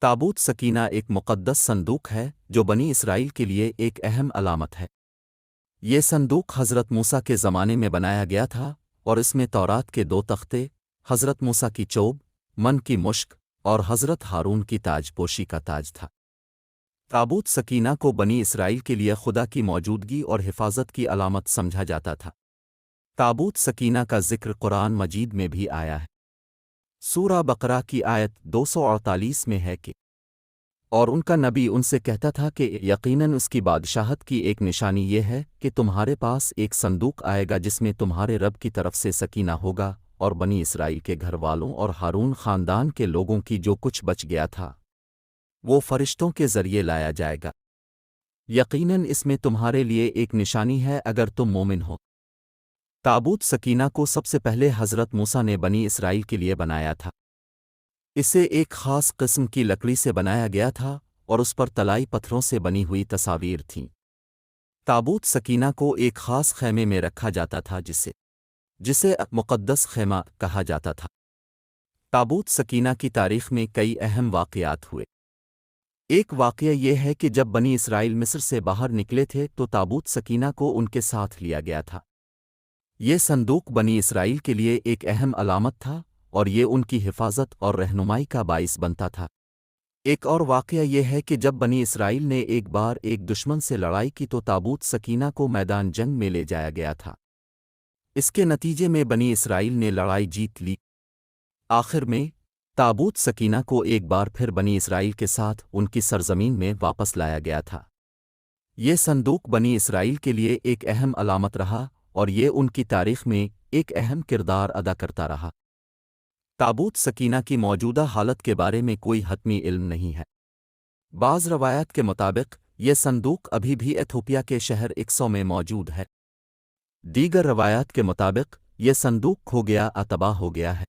ताबूत सकीना एक मुक़द्दस संदूक है जो बनी इसराइल के लिए एक अहम अलामत है। ये संदूक हज़रत मूसा के ज़माने में बनाया गया था और इसमें तौरात के 2 तख्ते, हज़रत मूसा की चोब, मन की मुश्क और हज़रत हारून की ताजपोशी का ताज था। ताबूत सकीना को बनी इसराइल के लिए खुदा की मौजूदगी और हिफाजत की अलामत समझा जाता था। ताबूत सकीना का ज़िक्र कुरान मजीद में भी आया है। सूरा बकरा की आयत 248 में है कि और उनका नबी उनसे कहता था कि यकीनन उसकी बादशाहत की एक निशानी ये है कि तुम्हारे पास एक संदूक आएगा जिसमें तुम्हारे रब की तरफ से सकीना होगा और बनी इसराइल के घर वालों और हारून ख़ानदान के लोगों की जो कुछ बच गया था वो फरिश्तों के ज़रिए लाया जाएगा। यकीनन इसमें तुम्हारे लिए एक निशानी है अगर तुम मोमिन हो। ताबूत सकीना को सबसे पहले हज़रत मूसा ने बनी इसराइल के लिए बनाया था। इसे एक ख़ास किस्म की लकड़ी से बनाया गया था और उस पर तलाई पत्थरों से बनी हुई तस्वीर थीं। ताबूत सकीना को एक ख़ास ख़ैमे में रखा जाता था जिसे मुक़द्दस ख़ैमा कहा जाता था। ताबूत सकीना की तारीख़ में कई अहम वाक़यात हुए। एक वाक़या ये है कि जब बनी इसराइल मिस्र से बाहर निकले थे तो ताबूत सकीना को उनके साथ लिया गया था। ये संदूक बनी इसराइल के लिए एक अहम अलामत था और ये उनकी हिफाजत और रहनुमाई का बाइस बनता था। एक और वाक़या ये है कि जब बनी इसराइल ने एक बार एक दुश्मन से लड़ाई की तो ताबूत सकीना को मैदान जंग में ले जाया गया था। इसके नतीजे में बनी इसराइल ने लड़ाई जीत ली। आखिर में ताबूत सकीना को एक बार फिर बनी इसराइल के साथ उनकी सरजमीन में वापस लाया गया था। ये संदूक बनी इसराइल के लिए एक अहम अलामत रहा और ये उनकी तारीख़ में एक अहम किरदार अदा करता रहा। ताबूत सकीना की मौजूदा हालत के बारे में कोई हतमी इल्म नहीं है। बाज़ रवायात के मुताबिक ये संदूक अभी भी एथोपिया के शहर इक्सो में मौजूद है। दीगर रवायात के मुताबिक ये संदूक खो गया या तबाह हो गया है।